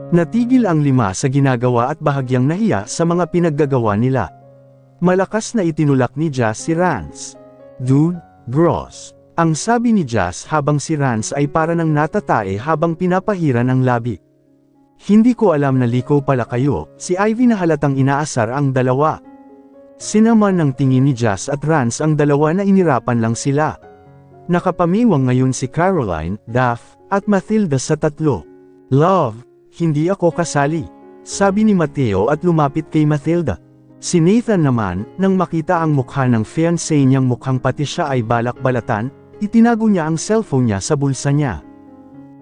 Natigil ang 5 sa ginagawa at bahagyang nahiya sa mga pinaggagawa nila. Malakas na itinulak ni Jazz si Rance. "Dude, bros." Ang sabi ni Jazz habang si Rance ay para nang natatae habang pinapahiran ang labi. "Hindi ko alam na liko pala kayo." Si Ivy na halatang inaasar ang dalawa. Sinaman ng tingin ni Jazz at Rance ang dalawa na inirapan lang sila. Nakapamiwang ngayon si Caroline, Daff, at Mathilda sa tatlo. "Love, hindi ako kasali," sabi ni Mateo at lumapit kay Mathilda. Si Nathan naman, nang makita ang mukha ng fiancé niyang mukhang pati siya ay balak-balatan, itinago niya ang cellphone niya sa bulsa niya.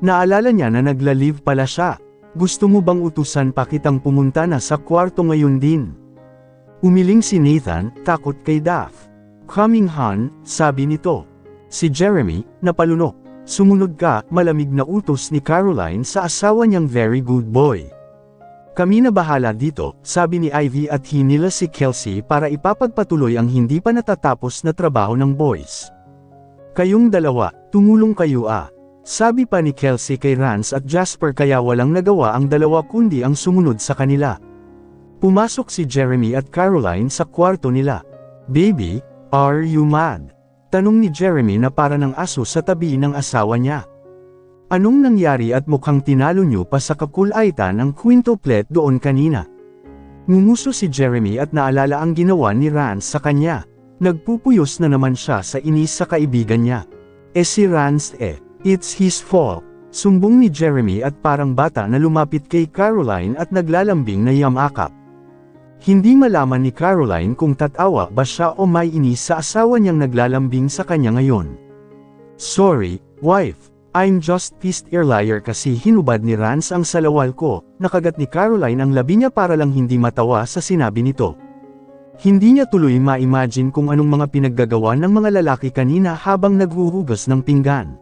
Naalala niya na nagla-leave pala siya. "Gusto mo bang utusan pa kitang pumunta na sa kwarto ngayon din?" Umiling si Nathan, takot kay Daff. "Coming hon," sabi nito. Si Jeremy, napalunok. "Sumunod ka," malamig na utos ni Caroline sa asawa niyang very good boy. "Kami na bahala dito," sabi ni Ivy at hinila si Kelsey para ipapagpatuloy ang hindi pa natatapos na trabaho ng boys. "Kayong dalawa, tumulong kayo sabi pa ni Kelsey kay Rance at Jasper kaya walang nagawa ang dalawa kundi ang sumunod sa kanila. Pumasok si Jeremy at Caroline sa kwarto nila. "Baby, are you mad?" tanong ni Jeremy na para ng aso sa tabi ng asawa niya. "Anong nangyari at mukhang tinalo niyo pa sa kakulaitan ang quintuplet doon kanina?" Ngumuso si Jeremy at naalala ang ginawa ni Rance sa kanya. Nagpupuyos na naman siya sa inis sa kaibigan niya. Si Rance it's his fault. Sumbong ni Jeremy at parang bata na lumapit kay Caroline at naglalambing na yamakap. Hindi malaman ni Caroline kung tatawa ba siya o may inis sa asawa niyang naglalambing sa kanya ngayon. "Sorry, wife. I'm just pissed earlier kasi hinubad ni Rance ang salawal ko." Nakagat ni Caroline ang labi niya para lang hindi matawa sa sinabi nito. Hindi niya tuloy ma-imagine kung anong mga pinaggagawa ng mga lalaki kanina habang naghuhugas ng pinggan.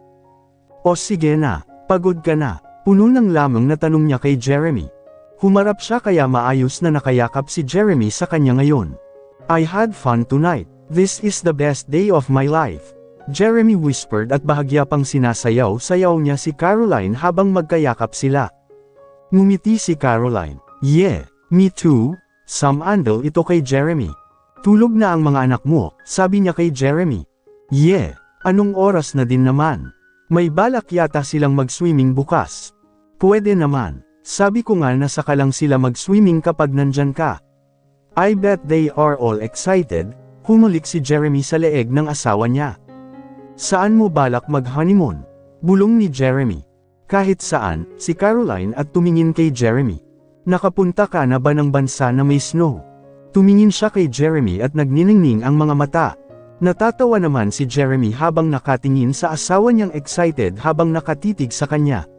"O sige na, pagod ka na?" puno ng lamang na tanong niya kay Jeremy. Humarap siya kaya maayos na nakayakap si Jeremy sa kanya ngayon. "I had fun tonight. This is the best day of my life," Jeremy whispered at bahagya pang sinasayaw-sayaw niya si Caroline habang magkayakap sila. Ngumiti si Caroline. "Yeah, me too." Samandal ito kay Jeremy. "Tulog na ang mga anak mo," sabi niya kay Jeremy. "Yeah, anong oras na din naman? May balak yata silang mag-swimming bukas." "Pwede naman. Sabi ko nga na saka lang sila mag-swimming kapag nandyan ka." "I bet they are all excited," humulik si Jeremy sa leeg ng asawa niya. "Saan mo balak mag-honeymoon?" bulong ni Jeremy. "Kahit saan," si Caroline at tumingin kay Jeremy. "Nakapunta ka na ba ng bansa na may snow?" Tumingin siya kay Jeremy at nagniningning ang mga mata. Natatawa naman si Jeremy habang nakatingin sa asawa niyang excited habang nakatitig sa kanya.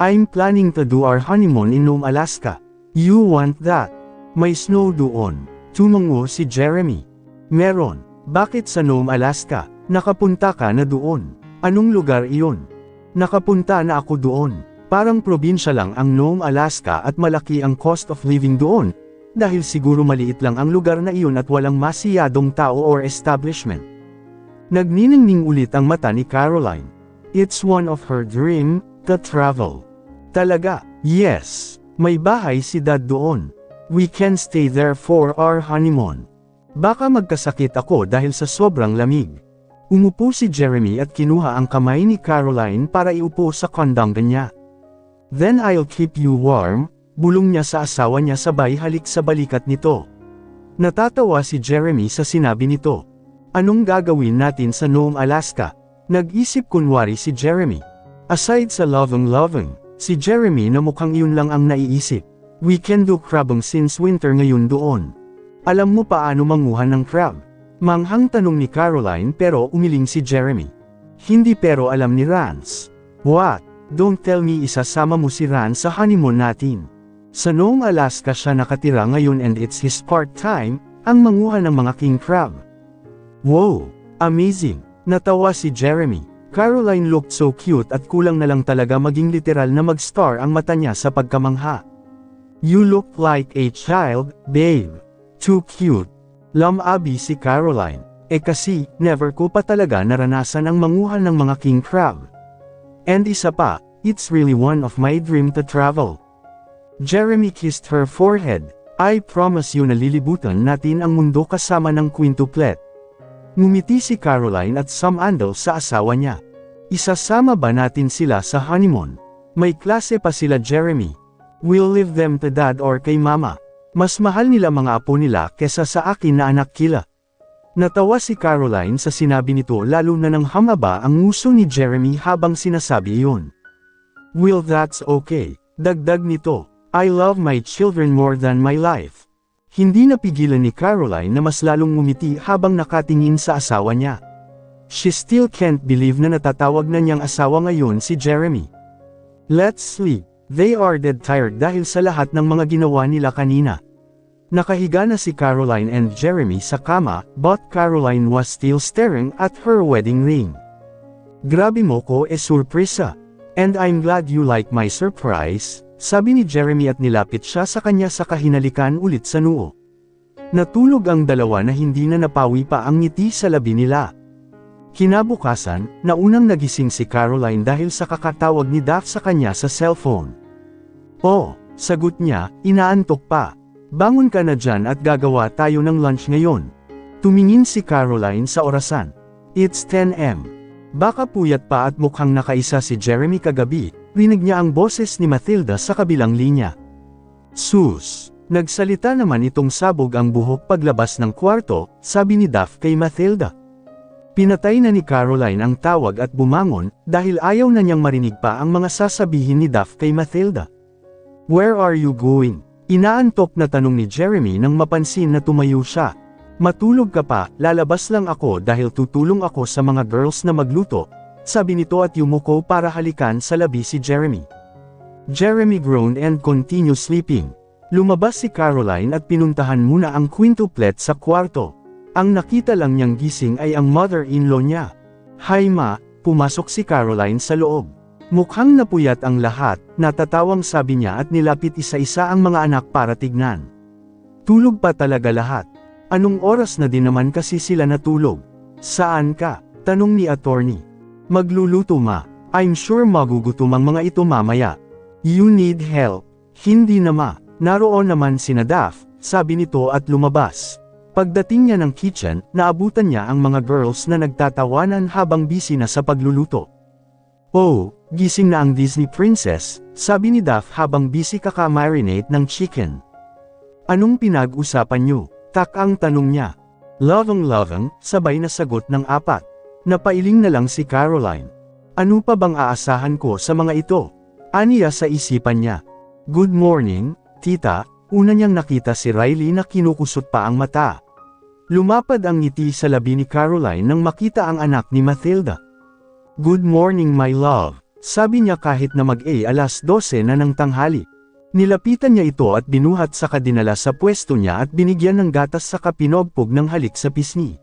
"I'm planning to do our honeymoon in Nome, Alaska. You want that?" "May snow doon," tumango si Jeremy. "Meron. Bakit sa Nome, Alaska? Nakapunta ka na doon." "Anong lugar iyon?" "Nakapunta na ako doon. Parang probinsya lang ang Nome, Alaska at malaki ang cost of living doon, dahil siguro maliit lang ang lugar na iyon at walang masiyadong tao or establishment." Nagniningning ulit ang mata ni Caroline. It's one of her dream to travel. "Talaga?" "Yes. May bahay si Dad doon. We can stay there for our honeymoon." "Baka magkasakit ako dahil sa sobrang lamig." Umupo si Jeremy at kinuha ang kamay ni Caroline para iupo sa kondongan niya. "Then I'll keep you warm," bulong niya sa asawa niya sabay halik sa balikat nito. Natatawa si Jeremy sa sinabi nito. "Anong gagawin natin sa Nome, Alaska?" Nag-isip kunwari si Jeremy. Aside sa loving, si Jeremy na mukhang iyon lang ang naiisip. "We can do crabbing since winter ngayon doon." "Alam mo paano manguha ng crab?" Manghang tanong ni Caroline pero umiling si Jeremy. "Hindi pero alam ni Rance." "What? Don't tell me isasama mo si Rance sa honeymoon natin." Sa Nome, Alaska siya nakatira ngayon and it's his part-time, ang manguha ng mga king crab. "Wow! Amazing!" Natawa si Jeremy. Caroline looked so cute at kulang na lang talaga maging literal na mag-star ang mata niya sa pagkamangha. "You look like a child, babe. Too cute." Lamabi si Caroline. Kasi, never ko pa talaga naranasan ang manguha ng mga king crab. "And isa pa, it's really one of my dream to travel." Jeremy kissed her forehead. I promise you na lilibutan natin ang mundo kasama ng quintuplet. Ngumiti si Caroline at sumandal sa asawa niya. Isasama ba natin sila sa honeymoon? May klase pa sila Jeremy. We'll leave them to dad or kay mama. Mas mahal nila mga apo nila kesa sa akin na anak kila. Natawa si Caroline sa sinabi nito lalo na nang hamaba ang nguso ni Jeremy habang sinasabi iyon. Well, that's okay. Dagdag nito. I love my children more than my life. Hindi napigilan ni Caroline na mas lalong ngumiti habang nakatingin sa asawa niya. She still can't believe na natatawag na niyang asawa ngayon si Jeremy. Let's sleep. They are dead tired dahil sa lahat ng mga ginawa nila kanina. Nakahiga na si Caroline and Jeremy sa kama, but Caroline was still staring at her wedding ring. Grabe mo ko surpresa. And I'm glad you like my surprise. Sabi ni Jeremy at nilapit siya sa kanya sa kahinalikan ulit sa noo. Natulog ang dalawa na hindi na napawi pa ang ngiti sa labi nila. Kinabukasan, naunang nagising si Caroline dahil sa kakatawag ni Duff sa kanya sa cellphone. Oh, sagot niya, inaantok pa. Bangon ka na dyan at gagawa tayo ng lunch ngayon. Tumingin si Caroline sa orasan. It's 10 am. Baka puyat pa at mukhang nakaisa si Jeremy kagabi, rinig niya ang boses ni Mathilda sa kabilang linya. Sus! Nagsalita naman itong sabog ang buhok paglabas ng kwarto, sabi ni Duff kay Mathilda. Pinatay na ni Caroline ang tawag at bumangon, dahil ayaw na niyang marinig pa ang mga sasabihin ni Duff kay Mathilda. Where are you going? Inaantok na tanong ni Jeremy nang mapansin na tumayo siya. Matulog ka pa, lalabas lang ako dahil tutulong ako sa mga girls na magluto, sabi nito at yumuko para halikan sa labi si Jeremy. Jeremy groaned and continued sleeping. Lumabas si Caroline at pinuntahan muna ang quintuplet sa kwarto. Ang nakita lang niyang gising ay ang mother-in-law niya. Hi ma, pumasok si Caroline sa loob. Mukhang napuyat ang lahat, natatawang sabi niya at nilapit isa-isa ang mga anak para tignan. Tulog pa talaga lahat. Anong oras na din naman kasi sila natulog? Saan ka? Tanong ni attorney. Magluluto ma. I'm sure magugutom ang mga ito mamaya. You need help. Hindi na ma. Naroon naman sina Duff, sabi nito at lumabas. Pagdating niya ng kitchen, naabutan niya ang mga girls na nagtatawanan habang busy na sa pagluluto. Oh, gising na ang Disney princess, sabi ni Duff habang busy kaka-marinate ng chicken. Anong pinag-usapan niyo? Tak ang tanong niya. Lovang-lovang, sabay na sagot ng apat. Napailing na lang si Caroline. Ano pa bang aasahan ko sa mga ito? Aniya sa isipan niya. Good morning, tita. Una niyang nakita si Riley na kinukusot pa ang mata. Lumapad ang ngiti sa labi ni Caroline nang makita ang anak ni Mathilda. Good morning my love, sabi niya kahit na alas 12 na ng tanghali. Nilapitan niya ito at binuhat sa kadinala sa pwesto niya at binigyan ng gatas sa kapinogpog ng halik sa pisngi.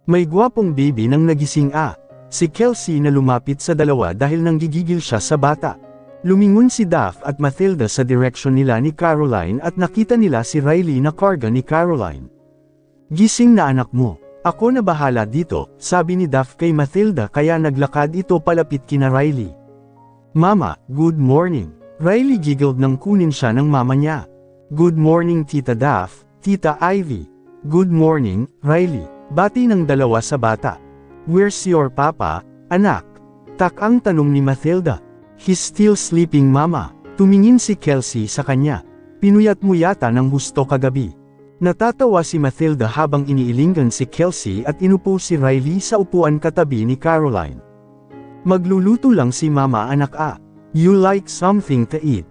May gwapong baby nang nagising si Kelsey na lumapit sa dalawa dahil nanggigigil siya sa bata. Lumingon si Duff at Mathilda sa direksyon nila ni Caroline at nakita nila si Riley na karga ni Caroline. Gising na anak mo. Ako na bahala dito, sabi ni Duff kay Mathilda kaya naglakad ito palapit kina Riley. Mama, good morning. Riley giggled nang kunin siya ng mama niya. Good morning Tita Duff, Tita Ivy. Good morning, Riley. Bati ng dalawa sa bata. Where's your papa, anak? Tak ang tanong ni Mathilda. He's still sleeping mama. Tumingin si Kelsey sa kanya. Pinuyat mo yata ng husto kagabi. Natatawa si Mathilda habang iniilingan si Kelsey at inupo si Riley sa upuan katabi ni Caroline. Magluluto lang si mama anak You like something to eat?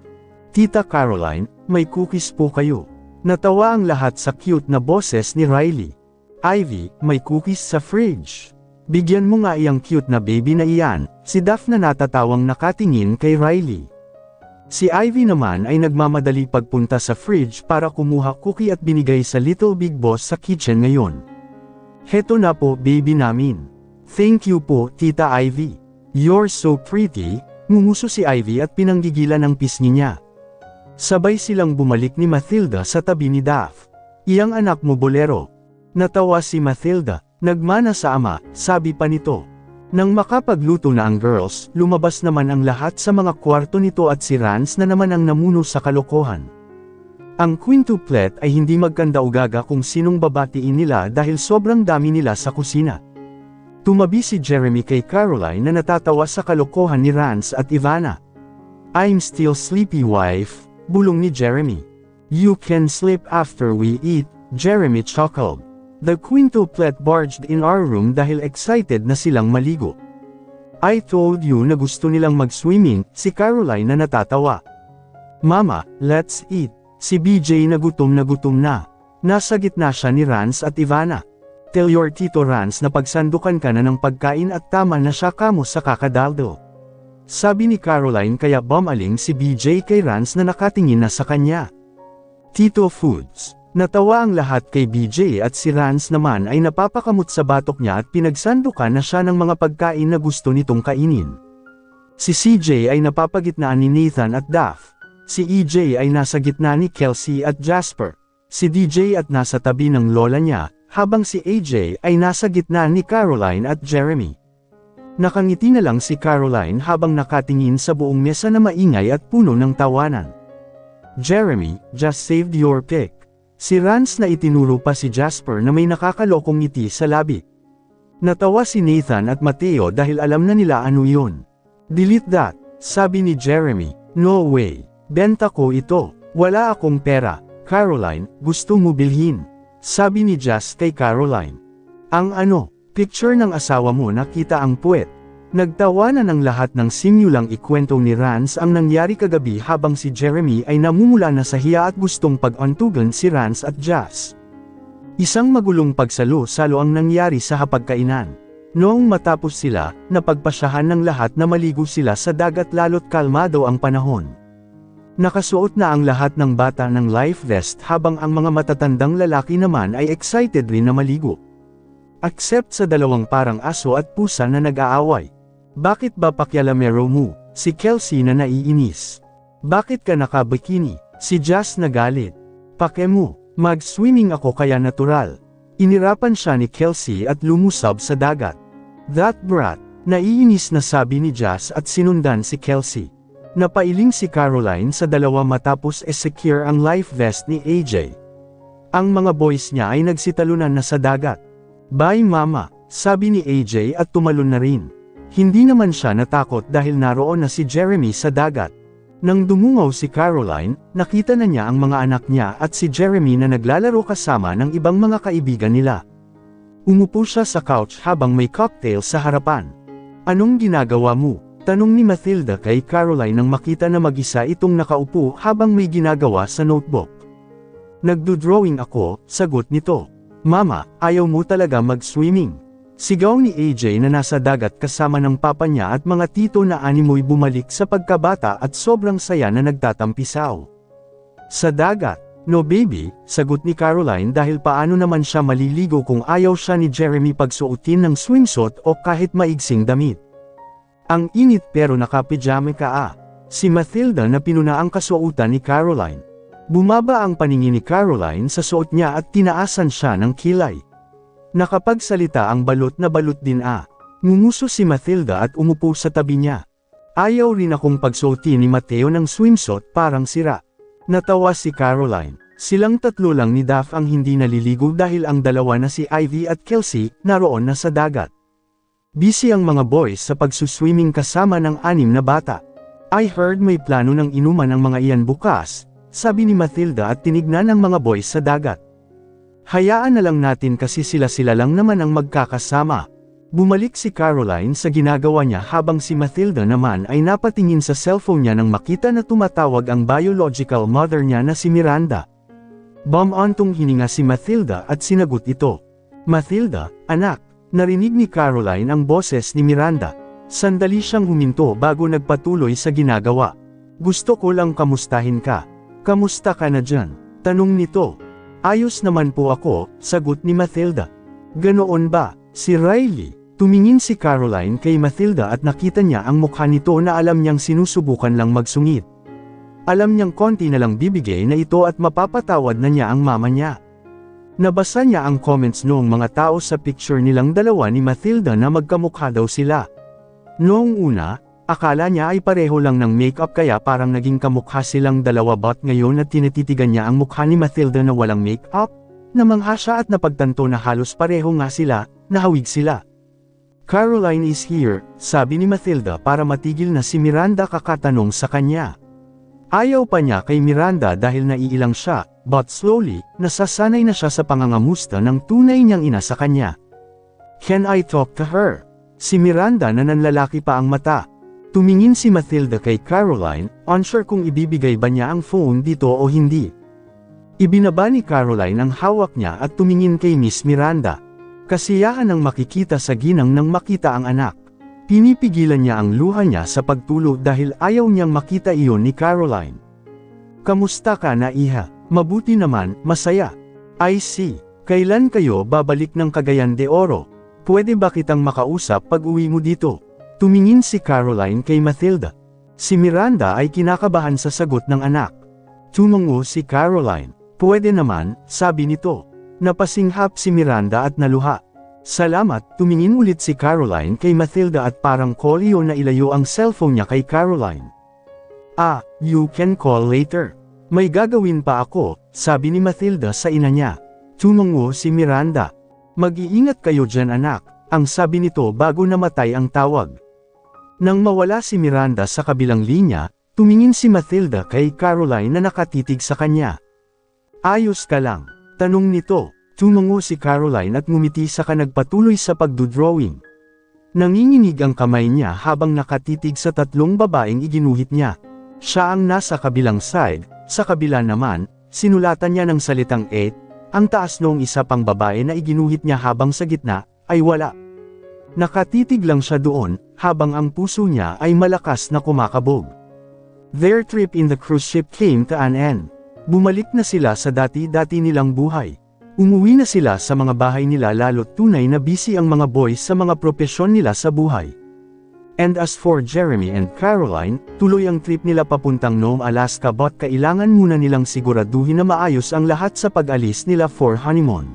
Tita Caroline, may cookies po kayo. Natawa ang lahat sa cute na boses ni Riley. Ivy, may cookies sa fridge. Bigyan mo nga iyang cute na baby na iyan, si Duff na natatawang nakatingin kay Riley. Si Ivy naman ay nagmamadali pagpunta sa fridge para kumuha cookie at binigay sa Little Big Boss sa kitchen ngayon. Heto na po baby namin. Thank you po Tita Ivy. You're so pretty. Ngumuso si Ivy at pinanggigilan ang pisngi niya. Sabay silang bumalik ni Mathilda sa tabi ni Duff. Iyang anak mo bolero. Natawa si Mathilda, nagmana sa ama, sabi pa nito. Nang makapagluto na ang girls, lumabas naman ang lahat sa mga kwarto nito at si Rance na naman ang namuno sa kalokohan. Ang quintuplet ay hindi magkanda-ugaga kung sinong babatiin nila dahil sobrang dami nila sa kusina. Tumabi si Jeremy kay Caroline na natatawa sa kalokohan ni Rance at Ivana. "I'm still sleepy, wife," bulong ni Jeremy. "You can sleep after we eat," Jeremy chuckled. The quintuplet barged in our room dahil excited na silang maligo. "I told you na gusto nilang mag-swimming," si Caroline na natatawa. "Mama, let's eat." Si BJ na gutom na. Nasa gitna siya ni Rance at Ivana. "Tell your Tito Rance na pagsandukan ka na ng pagkain at tama na siya kamo sa kakadaldo," sabi ni Caroline kaya bumaling si BJ kay Rance na nakatingin na sa kanya. Tito Foods. Natawa ang lahat kay BJ at si Rance naman ay napapakamot sa batok niya at pinagsandukan na siya ng mga pagkain na gusto nitong kainin. Si CJ ay napapagitnaan ni Nathan at Daph. Si EJ ay nasa gitna ni Kelsey at Jasper. Si DJ at nasa tabi ng lola niya, habang si AJ ay nasa gitna ni Caroline at Jeremy. Nakangiti na lang si Caroline habang nakatingin sa buong mesa na maingay at puno ng tawanan. "Jeremy, just saved your pic." Si Rance na itinuro pa si Jasper na may nakakalokong ngiti sa labi. Natawa si Nathan at Mateo dahil alam na nila ano yun. "Delete that," sabi ni Jeremy. "No way. Benta ko ito. Wala akong pera." "Caroline, gusto mo bilhin?" sabi ni Jas kay Caroline. "Ang ano, picture ng asawa mo nakita ang puwet." Nagtawanan ng lahat ng simulang ikwento ni Rance ang nangyari kagabi habang si Jeremy ay namumula na sa hiya at gustong pag-antugan si Rance at Jas. Isang magulong pagsalo-salo ang nangyari sa hapagkainan. Noong matapos sila, napagpasyahan ng lahat na maligo sila sa dagat lalo't kalmado ang panahon. Nakasuot na ang lahat ng bata ng life vest habang ang mga matatandang lalaki naman ay excited rin na maligo. Except sa dalawang parang aso at pusa na nag-aaway. "Bakit ba pakialamero mo?" si Kelsey na naiinis. "Bakit ka naka-bikini?" si Jas nagalit. "Pake mo, mag-swimming ako kaya natural." Inirapan siya ni Kelsey at lumusab sa dagat. "That brat," naiinis na sabi ni Jas at sinundan si Kelsey. Napailing si Caroline sa dalawa matapos secure ang life vest ni AJ. Ang mga boys niya ay nagsitalunan na sa dagat. "Bye mama," sabi ni AJ at tumalon na rin. Hindi naman siya natakot dahil naroon na si Jeremy sa dagat. Nang dumungaw si Caroline, nakita na niya ang mga anak niya at si Jeremy na naglalaro kasama ng ibang mga kaibigan nila. Umupo siya sa couch habang may cocktail sa harapan. "Anong ginagawa mo?" tanong ni Mathilda kay Caroline nang makita na mag-isa itong nakaupo habang may ginagawa sa notebook. "Nagdo-drawing ako," sagot nito. "Mama, ayaw mo talaga mag-swimming?" Sigaw ni AJ na nasa dagat kasama ng papa niya at mga tito na animoy bumalik sa pagkabata at sobrang saya na nagtatampisaw. "Sa dagat, no baby," sagot ni Caroline dahil paano naman siya maliligo kung ayaw siya ni Jeremy pagsuotin ng swimsuit o kahit maigsing damit. "Ang init pero nakapijama ka si Mathilda na pinuna ang kasuotan ni Caroline. Bumaba ang paningin ni Caroline sa suot niya at tinaasan siya ng kilay. Nakapagsalita ang balot na balot din Ngumuso si Mathilda at umupo sa tabi niya. "Ayaw rin akong pagsuotin ni Mateo ng swimsuit parang sira." Natawa si Caroline. Silang tatlo lang ni Daph ang hindi naliligo dahil ang dalawa na si Ivy at Kelsey naroon na sa dagat. Busy ang mga boys sa pagsuswimming kasama ng 6 na bata. "I heard may plano ng inuman ang mga iyan bukas," sabi ni Mathilda at tinignan ang mga boys sa dagat. "Hayaan na lang natin kasi sila lang naman ang magkakasama." Bumalik si Caroline sa ginagawa niya habang si Mathilda naman ay napatingin sa cellphone niya nang makita na tumatawag ang biological mother niya na si Miranda. Bumantong hininga si Mathilda at sinagot ito. "Mathilda, anak," narinig ni Caroline ang boses ni Miranda. Sandali siyang huminto bago nagpatuloy sa ginagawa. "Gusto ko lang kamustahin ka. Kamusta ka na dyan?" tanong nito. "Ayos naman po ako," sagot ni Mathilda. "Ganoon ba, si Riley?" Tumingin si Caroline kay Mathilda at nakita niya ang mukha nito na alam niyang sinusubukan lang magsungit. Alam niyang konti na lang bibigay na ito at mapapatawad na niya ang mama niya. Nabasa niya ang comments noong mga tao sa picture nilang dalawa ni Mathilda na magkamukha daw sila. Noong una, akala niya ay pareho lang ng makeup kaya parang naging kamukha silang dalawa but ngayon at tinititigan niya ang mukha ni Mathilda na walang makeup, namangha siya at napagtanto na halos pareho nga sila, nahawig sila. Caroline is here, sabi ni Mathilda para matigil na si Miranda kakatanong sa kanya. Ayaw pa niya kay Miranda dahil naiilang siya, but slowly, nasasanay na siya sa pangangamusta ng tunay niyang ina sa kanya. Can I talk to her? Si Miranda na nanlalaki pa ang mata. Tumingin si Mathilda kay Caroline, unsure kung ibibigay ba niya ang phone dito o hindi. Ibinaba ni Caroline ang hawak niya at tumingin kay Miss Miranda. Kasiyahan ang makikita sa ginang nang makita ang anak. Pinipigilan niya ang luha niya sa pagtulo dahil ayaw niyang makita iyon ni Caroline. Kamusta ka na iha? Mabuti naman, masaya. I see. Kailan kayo babalik ng Cagayan de Oro? Pwede ba kitang makausap pag uwi mo dito? Tumingin si Caroline kay Mathilda. Si Miranda ay kinakabahan sa sagot ng anak. Tumango si Caroline. Pwede naman, sabi nito. Napasinghap si Miranda at naluha. Salamat, tumingin ulit si Caroline kay Mathilda at parang call iyon na ilayo ang cellphone niya kay Caroline. You can call later. May gagawin pa ako, sabi ni Mathilda sa ina niya. Tumango si Miranda. Mag-iingat kayo dyan anak, ang sabi nito bago namatay ang tawag. Nang mawala si Miranda sa kabilang linya, tumingin si Mathilda kay Caroline na nakatitig sa kanya. Ayos ka lang? Tanong nito. Tumango si Caroline at ngumiti saka nagpatuloy sa pagdodrawing. Nanginginig ang kamay niya habang nakatitig sa tatlong babaeng iginuhit niya. Siya ang nasa kabilang side, sa kabila naman, sinulatan niya ng salitang 8, ang taas noong isa pang babae na iginuhit niya habang sa gitna, ay wala. Nakatitig lang siya doon, habang ang puso niya ay malakas na kumakabog. Their trip in the cruise ship came to an end. Bumalik na sila sa dati-dati nilang buhay. Umuwi na sila sa mga bahay nila lalo't tunay na busy ang mga boys sa mga propesyon nila sa buhay. And as for Jeremy and Caroline, tuloy ang trip nila papuntang Nome, Alaska but kailangan muna nilang siguraduhin na maayos ang lahat sa pag-alis nila for honeymoon.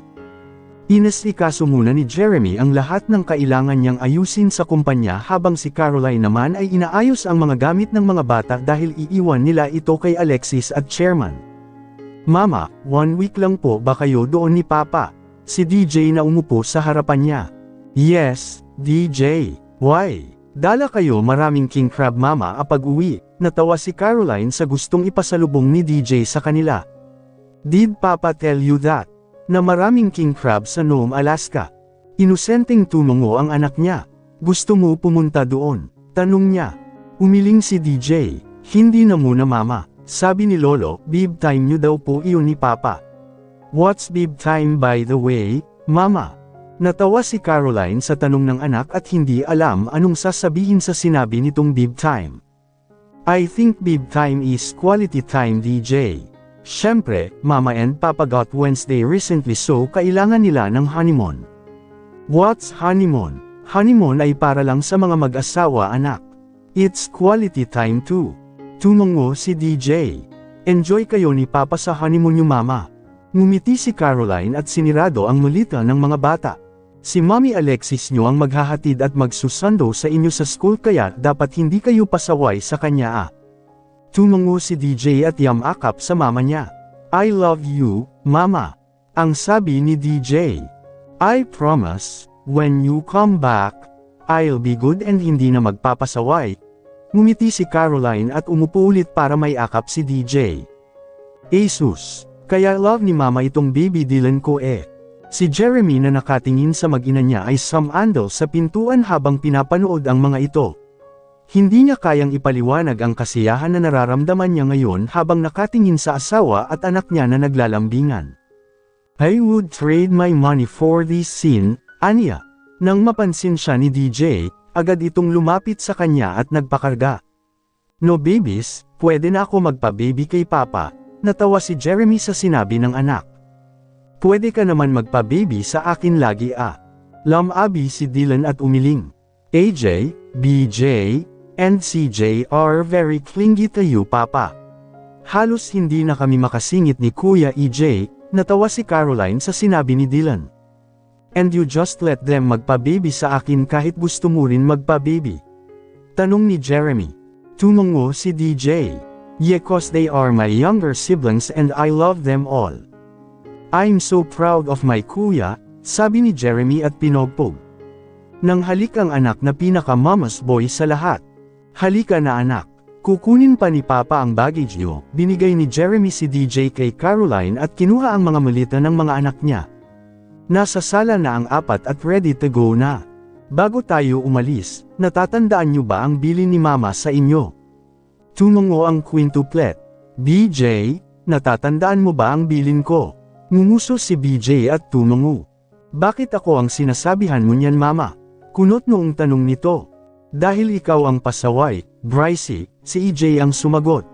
Inasikaso muna ni Jeremy ang lahat ng kailangan niyang ayusin sa kumpanya habang si Caroline naman ay inaayos ang mga gamit ng mga bata dahil iiwan nila ito kay Alexis at Chairman. Mama, 1 week lang po ba kayo doon ni Papa? Si DJ na umupo sa harapan niya. Yes, DJ. Why? Dala kayo maraming king crab mama apag uwi. Natawa si Caroline sa gustong ipasalubong ni DJ sa kanila. Did Papa tell you that? Na maraming king crab sa Nome, Alaska. Inosenteng tumango ang anak niya. Gusto mo pumunta doon? Tanong niya. Umiling si DJ. Hindi na muna mama. Sabi ni Lolo, bib time niyo daw po iyon ni Papa. What's bib time by the way, Mama? Natawa si Caroline sa tanong ng anak at hindi alam anong sasabihin sa sinabi nitong bib time. I think bib time is quality time DJ. Syempre, Mama and Papa got Wednesday recently so kailangan nila ng honeymoon. What's honeymoon? Honeymoon ay para lang sa mga mag-asawa anak. It's quality time too. Tumango si DJ. Enjoy kayo ni Papa sa honeymoon niyo Mama. Ngumiti si Caroline at sinirado ang malita ng mga bata. Si Mommy Alexis niyo ang maghahatid at magsusundo sa inyo sa school kaya dapat hindi kayo pasaway sa kanya Tumango si DJ at yamakap sa mama niya. I love you, Mama. Ang sabi ni DJ. I promise, when you come back, I'll be good and hindi na magpapasaway. Ngumiti si Caroline at umupo ulit para may akap si DJ. Jesus! Kaya love ni Mama itong baby Dylan ko Si Jeremy na nakatingin sa mag-ina niya ay sumandal sa pintuan habang pinapanood ang mga ito. Hindi niya kayang ipaliwanag ang kasiyahan na nararamdaman niya ngayon habang nakatingin sa asawa at anak niya na naglalambingan. I would trade my money for this scene, Anya. Nang mapansin siya ni DJ, agad itong lumapit sa kanya at nagpakarga. No babies, pwede na ako magpa-baby kay Papa, natawa si Jeremy sa sinabi ng anak. Pwede ka naman magpa-baby sa akin lagi Lamabi si Dylan at umiling. AJ, BJ, and CJ are very clingy to you Papa. Halos hindi na kami makasingit ni Kuya EJ, Natawa si Caroline sa sinabi ni Dylan. And you just let them magpa-baby sa akin kahit gusto mo rin magpa-baby? Tanong ni Jeremy. Tumungo si DJ. Yeah, cause they are my younger siblings and I love them all. I'm so proud of my kuya, sabi ni Jeremy at pinogpog. Nang halik ang anak na pinaka-mama's boy sa lahat. Halika na anak. Kukunin pa ni Papa ang baggage niyo, binigay ni Jeremy si DJ kay Caroline at kinuha ang mga malita ng mga anak niya. Nasa sala na ang apat at ready to go na. Bago tayo umalis, natatandaan niyo ba ang bilin ni Mama sa inyo? Tumungo ang quintuplet. BJ, natatandaan mo ba ang bilin ko? Ngumuso si BJ at tumungo. Bakit ako ang sinasabihan mo niyan Mama? Kunot noong tanong nito. Dahil ikaw ang pasaway, Brycey, si EJ ang sumagot.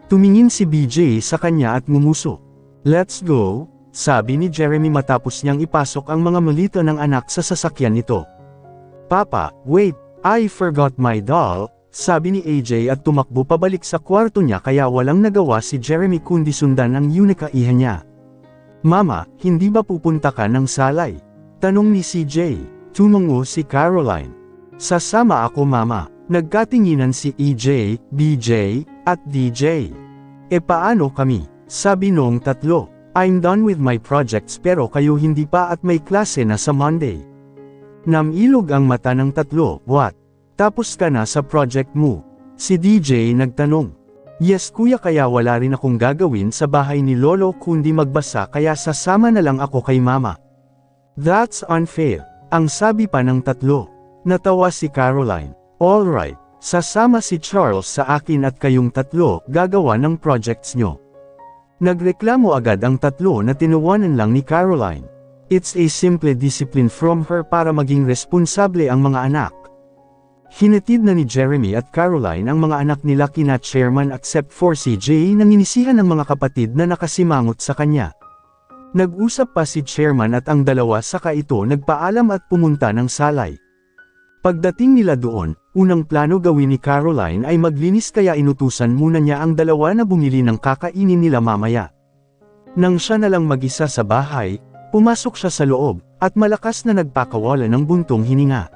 Tumingin si BJ sa kanya at ngumuso. Let's go, sabi ni Jeremy matapos niyang ipasok ang mga malita ng anak sa sasakyan nito. Papa, wait, I forgot my doll, sabi ni AJ at tumakbo pabalik sa kwarto niya kaya walang nagawa si Jeremy kundi sundan ang unikaihan niya. Mama, hindi ba pupunta ka ng salay? Tanong ni CJ. Tumungo si Caroline. Sasama ako Mama. Nagkatinginan si EJ, BJ, at DJ. E paano kami? Sabi noong tatlo. I'm done with my projects pero kayo hindi pa at may klase na sa Monday. Namilog ang mata ng tatlo. What? Tapos ka na sa project mo? Si DJ nagtanong. Yes kuya kaya wala rin akong gagawin sa bahay ni Lolo kundi magbasa kaya sasama na lang ako kay Mama. That's unfair. Ang sabi pa ng tatlo. Natawa si Caroline. Alright, sasama si Charles sa akin at kayong tatlo gagawa ng projects nyo. Nagreklamo agad ang tatlo na tinuwanan lang ni Caroline. It's a simple discipline from her para maging responsable ang mga anak. Hinatid na ni Jeremy at Caroline ang mga anak nila kina Chairman except for CJ nang inisihan ng mga kapatid na nakasimangot sa kanya. Nag-usap pa si Chairman at ang dalawa saka ito nagpaalam at pumunta ng salay. Pagdating nila doon, unang plano gawin ni Caroline ay maglinis kaya inutusan muna niya ang dalawa na bumili ng kakainin nila mamaya. Nang siya na lang mag-isa sa bahay, pumasok siya sa loob, at malakas na nagpakawala ng buntong hininga.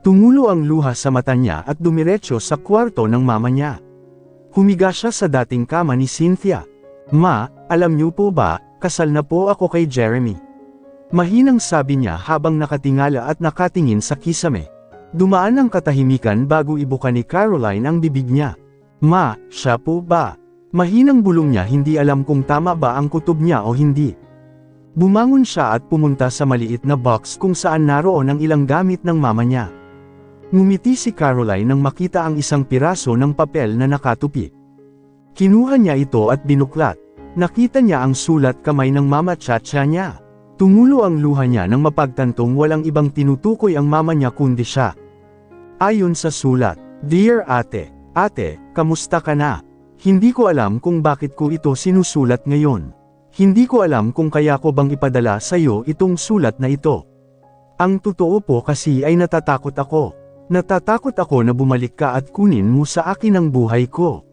Tumulo ang luha sa mata niya at dumiretso sa kwarto ng mama niya. Humiga siya sa dating kama ni Cynthia. Ma, alam niyo po ba, kasal na po ako kay Jeremy. Mahinang sabi niya habang nakatingala at nakatingin sa kisame. Dumaan ang katahimikan bago ibuka ni Caroline ang bibig niya. Ma, siya po ba? Mahinang bulong niya hindi alam kung tama ba ang kutob niya o hindi. Bumangon siya at pumunta sa maliit na box kung saan naroon ang ilang gamit ng mama niya. Ngumiti si Caroline nang makita ang isang piraso ng papel na nakatupi. Kinuha niya ito at binuklat. Nakita niya ang sulat kamay ng mama Chacha niya. Tumulo ang luha niya nang mapagtantong walang ibang tinutukoy ang mama niya kundi siya. Ayon sa sulat, Dear Ate, Ate, kamusta ka na? Hindi ko alam kung bakit ko ito sinusulat ngayon. Hindi ko alam kung kaya ko bang ipadala sa iyo itong sulat na ito. Ang totoo po kasi ay natatakot ako. Natatakot ako na bumalik ka at kunin mo sa akin ang buhay ko.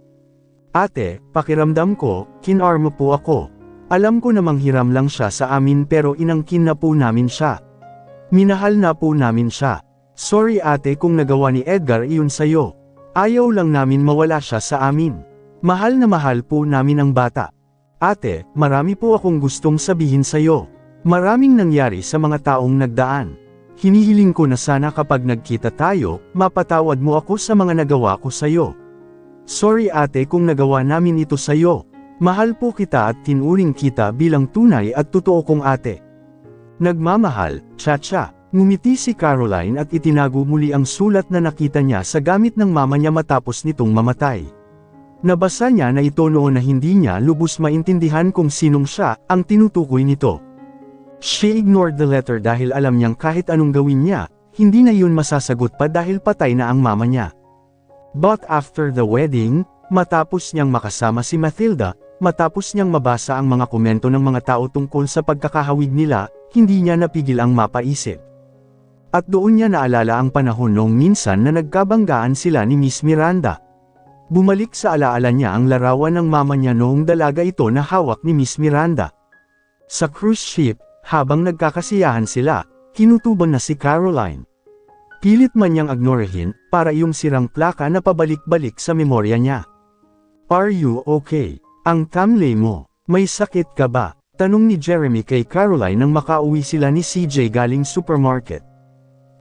Ate, pakiramdam ko, kinar mo po ako. Alam ko namang hiram lang siya sa amin pero inangkin na po namin siya. Minahal na po namin siya. Sorry ate kung nagawa ni Edgar iyon sa'yo. Ayaw lang namin mawala siya sa amin. Mahal na mahal po namin ang bata. Ate, marami po akong gustong sabihin sa'yo. Maraming nangyari sa mga taong nagdaan. Hinihiling ko na sana kapag nagkita tayo, mapatawad mo ako sa mga nagawa ko sa'yo. Sorry ate kung nagawa namin ito sa'yo. Mahal po kita at tinuring kita bilang tunay at totoo kong ate. Nagmamahal, Chacha. Ngumiti si Caroline at itinago muli ang sulat na nakita niya sa gamit ng mama niya matapos nitong mamatay. Nabasa niya na ito noon na hindi niya lubos maintindihan kung sinong siya ang tinutukoy nito. She ignored the letter dahil alam niyang kahit anong gawin niya, hindi na yun masasagot pa dahil patay na ang mama niya. But after the wedding, matapos niyang makasama si Mathilda, matapos niyang mabasa ang mga komento ng mga tao tungkol sa pagkakahawig nila, hindi niya napigil ang mapaisip. At doon niya naalala ang panahon noong minsan na nagkabanggaan sila ni Miss Miranda. Bumalik sa alaala niya ang larawan ng mama niya noong dalaga ito na hawak ni Miss Miranda. Sa cruise ship, habang nagkakasiyahan sila, kinutuban na si Caroline. Pilit man niyang agnorehin, para yung sirang plaka na pabalik-balik sa memorya niya. Are you okay? Ang tamlay mo, may sakit ka ba? Tanong ni Jeremy kay Caroline nang makauwi sila ni CJ galing supermarket.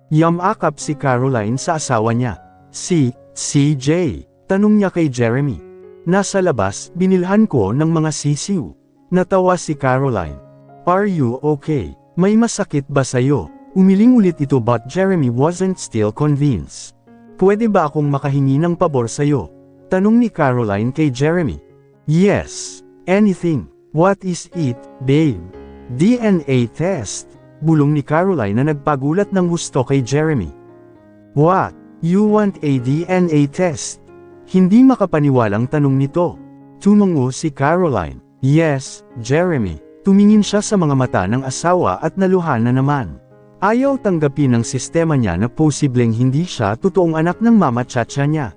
Yamakap si Caroline sa asawa niya. Si CJ, tanong niya kay Jeremy. Nasa labas, binilhan ko ng mga sisiw. Natawa si Caroline. Are you okay? May masakit ba sa'yo? Umiling ulit ito but Jeremy wasn't still convinced. Pwede ba akong makahingi ng pabor sa'yo? Tanong ni Caroline kay Jeremy. Yes, anything. What is it, babe? DNA test. Bulong ni Caroline na nagpagulat ng gusto kay Jeremy. What? You want a DNA test? Hindi makapaniwalang tanong nito. Tumango si Caroline. Yes, Jeremy. Tumingin siya sa mga mata ng asawa at naluha na naman. Ayaw tanggapin ng sistema niya na posibleng hindi siya totoong anak ng mama chacha niya.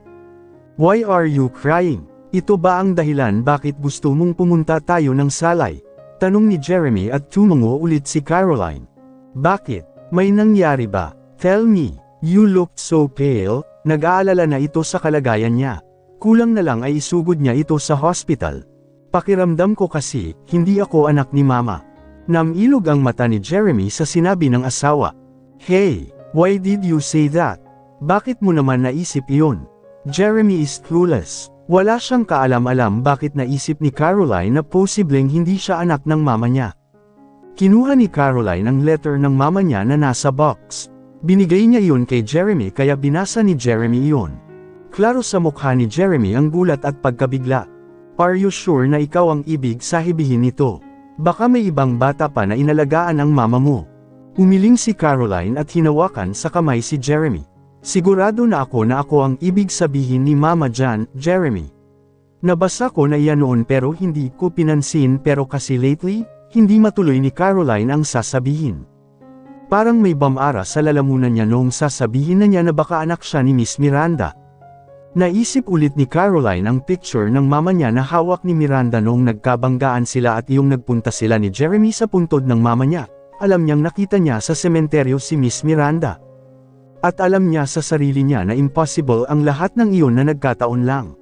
Why are you crying? Ito ba ang dahilan bakit gusto mong pumunta tayo ng salay? Tanong ni Jeremy at tumango ulit si Caroline. Bakit? May nangyari ba? Tell me. You looked so pale. Nag-aalala na ito sa kalagayan niya. Kulang na lang ay isugod niya ito sa hospital. Pakiramdam ko kasi, hindi ako anak ni mama. Namilog ang mata ni Jeremy sa sinabi ng asawa. Hey, why did you say that? Bakit mo naman naisip iyon? Jeremy is clueless. Wala siyang kaalam-alam bakit naisip ni Caroline na posibleng hindi siya anak ng mama niya. Kinuha ni Caroline ang letter ng mama niya na nasa box. Binigay niya iyon kay Jeremy kaya binasa ni Jeremy iyon. Klaro sa mukha ni Jeremy ang gulat at pagkabigla. Are you sure na ikaw ang ibig sahibihin nito? Baka may ibang bata pa na inalagaan ang mama mo. Umiling si Caroline at hinawakan sa kamay si Jeremy. Sigurado na ako ang ibig sabihin ni Mama Jan, Jeremy. Nabasa ko na iyan noon pero hindi ko pinansin pero kasi lately, hindi matuloy ni Caroline ang sasabihin. Parang may bamara sa lalamunan niya noong sasabihin na niya na baka anak siya ni Miss Miranda. Naisip ulit ni Caroline ang picture ng mama niya na hawak ni Miranda noong nagkabanggaan sila at iyong nagpunta sila ni Jeremy sa puntod ng mama niya. Alam niyang nakita niya sa sementeryo si Miss Miranda. At alam niya sa sarili niya na impossible ang lahat ng iyon na nagkataon lang.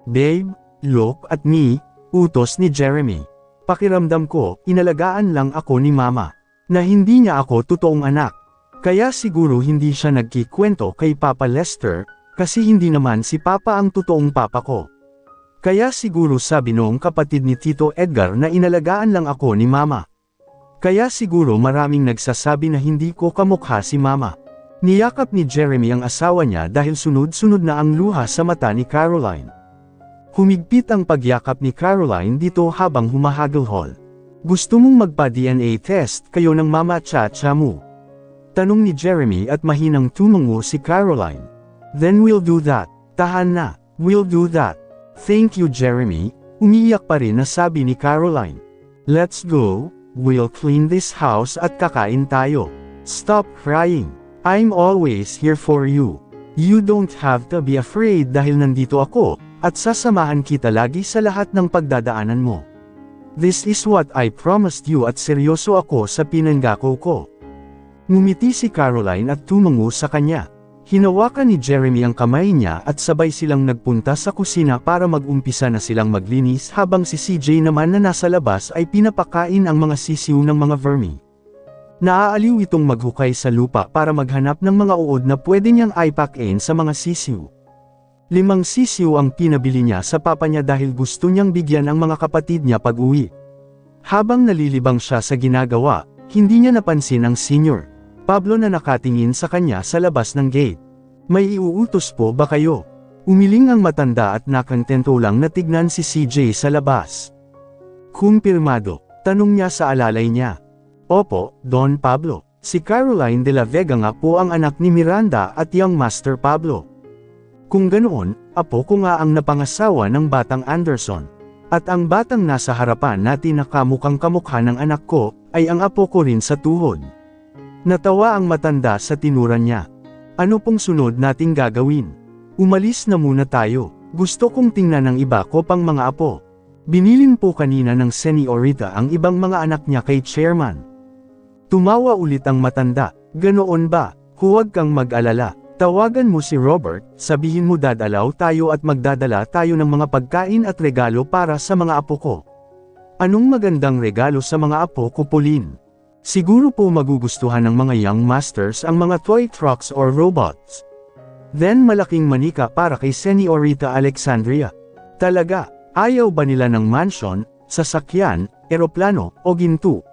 Babe, look at me, utos ni Jeremy. Pakiramdam ko, inalagaan lang ako ni mama. Na hindi niya ako totoong anak. Kaya siguro hindi siya nagkikwento kay Papa Lester, kasi hindi naman si Papa ang totoong papa ko. Kaya siguro sabi noong kapatid ni Tito Edgar na inalagaan lang ako ni mama. Kaya siguro maraming nagsasabi na hindi ko kamukha si mama. Niyakap ni Jeremy ang asawa niya dahil sunod-sunod na ang luha sa mata ni Caroline. Humigpit ang pagyakap ni Caroline dito habang humahagulhol. Gusto mong magpa-DNA test kayo ng mama chacha mo? Tanong ni Jeremy at mahinang tumango si Caroline. Then we'll do that. Tahan na, we'll do that. Thank you Jeremy, umiiyak pa rin na sabi ni Caroline. Let's go, we'll clean this house at kakain tayo. Stop crying. I'm always here for you. You don't have to be afraid dahil nandito ako, at sasamahan kita lagi sa lahat ng pagdadaanan mo. This is what I promised you at seryoso ako sa pinangako ko. Ngumiti si Caroline at tumango sa kanya. Hinawakan ni Jeremy ang kamay niya at sabay silang nagpunta sa kusina para mag-umpisa na silang maglinis habang si CJ naman na nasa labas ay pinapakain ang mga sisiw ng mga vermi. Naaaliw itong maghukay sa lupa para maghanap ng mga uod na pwede niyang ipakin sa mga sisiw. 5 sisiw ang pinabili niya sa papa niya dahil gusto niyang bigyan ang mga kapatid niya pag-uwi. Habang nalilibang siya sa ginagawa, hindi niya napansin ang senior, Pablo na nakatingin sa kanya sa labas ng gate. May iuutos po ba kayo? Umiling ang matanda at nakantento lang na tignan si CJ sa labas. Kumpirmado, tanong niya sa alalay niya. Opo, Don Pablo. Si Caroline de la Vega nga po ang anak ni Miranda at young Master Pablo. Kung ganoon, apo ko nga ang napangasawa ng batang Anderson. At ang batang nasa harapan natin na kamukhang kamukha ng anak ko, ay ang apo ko rin sa tuhod. Natawa ang matanda sa tinuran niya. Ano pong sunod nating gagawin? Umalis na muna tayo. Gusto kong tingnan ng iba ko pang mga apo. Binilin po kanina ng Senyorita ang ibang mga anak niya kay Chairman. Tumawa ulit ang matanda. Ganoon ba? Huwag kang mag-alala. Tawagan mo si Robert, sabihin mo dadalaw tayo at magdadala tayo ng mga pagkain at regalo para sa mga apo ko. Anong magandang regalo sa mga apo ko, Pauline? Siguro po magugustuhan ng mga young masters ang mga toy trucks or robots. Then malaking manika para kay Senyorita Alexandria. Talaga, ayaw ba nila ng mansion, sasakyan, eroplano, o ginto?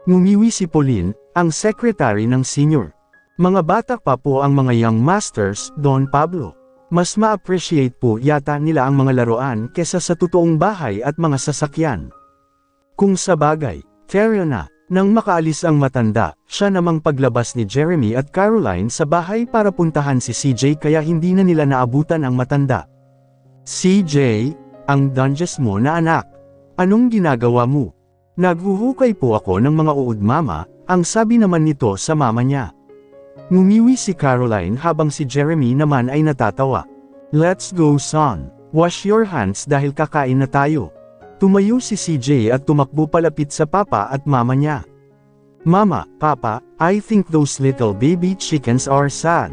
Ngumiwi si Pauline, ang secretary ng senior. Mga bata pa po ang mga young masters, Don Pablo. Mas ma-appreciate po yata nila ang mga laruan kesa sa totoong bahay at mga sasakyan. Kung sa bagay, fair na, nang makaalis ang matanda, siya namang paglabas ni Jeremy at Caroline sa bahay para puntahan si CJ kaya hindi na nila naabutan ang matanda. CJ, ang dungeons mo na anak. Anong ginagawa mo? Naghuhukay po ako ng mga uod mama, ang sabi naman nito sa mama niya. Ngumiwi si Caroline habang si Jeremy naman ay natatawa. Let's go son, wash your hands dahil kakain na tayo. Tumayo si CJ at tumakbo palapit sa papa at mama niya. Mama, papa, I think those little baby chickens are sad.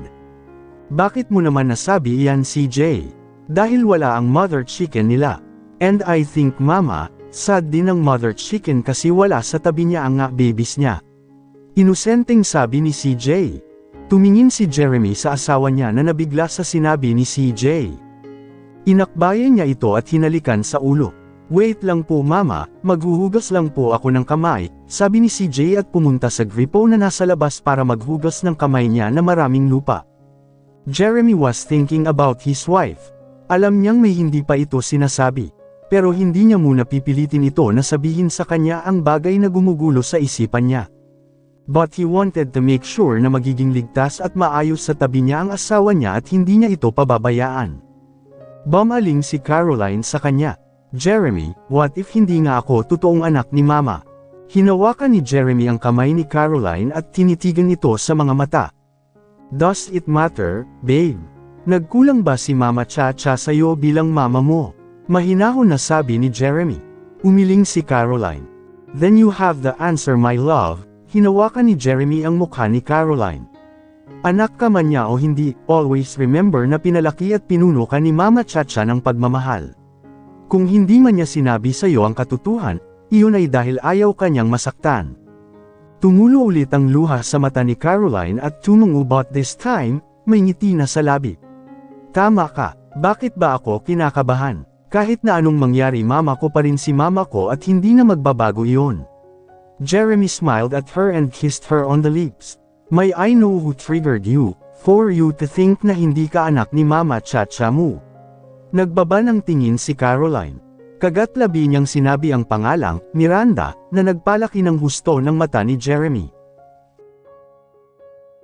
Bakit mo naman nasabi iyan CJ? Dahil wala ang mother chicken nila. And I think mama, sad din ang mother chicken kasi wala sa tabi niya ang babies niya. Inosenteng sabi ni CJ. Tumingin si Jeremy sa asawa niya na nabigla sa sinabi ni CJ. Inakbayan niya ito at hinalikan sa ulo. Wait lang po mama, maghuhugas lang po ako ng kamay, sabi ni CJ at pumunta sa gripo na nasa labas para maghugas ng kamay niya na maraming lupa. Jeremy was thinking about his wife. Alam niyang may hindi pa ito sinasabi. Pero hindi niya muna pipilitin ito na sabihin sa kanya ang bagay na gumugulo sa isipan niya. But he wanted to make sure na magiging ligtas at maayos sa tabi niya ang asawa niya at hindi niya ito pababayaan. Bumaling si Caroline sa kanya. Jeremy, what if hindi nga ako totoong anak ni mama? Hinawakan ni Jeremy ang kamay ni Caroline at tinitigan ito sa mga mata. Does it matter, babe? Nagkulang ba si Mama Chacha sa'yo bilang mama mo? Mahinahon na sabi ni Jeremy. Umiling si Caroline. Then you have the answer my love. Hinawakan ni Jeremy ang mukha ni Caroline. Anak ka man niya o hindi, always remember na pinalaki at pinuno ka ni Mama Chacha ng pagmamahal. Kung hindi man niya sinabi sa iyo ang katotohanan, iyon ay dahil ayaw kanyang masaktan. Tumulo ulit ang luha sa mata ni Caroline at tumungo but this time, may ngiti na sa labi. Tama ka, bakit ba ako kinakabahan? Kahit na anong mangyari mama ko pa rin si mama ko at hindi na magbabago iyon. Jeremy smiled at her and kissed her on the lips. May I know who triggered you, for you to think na hindi ka anak ni Mama Chacha mo? Nagbaba ng tingin si Caroline. Kagat labi niyang sinabi ang pangalang, Miranda, na nagpalaki ng husto ng mata ni Jeremy.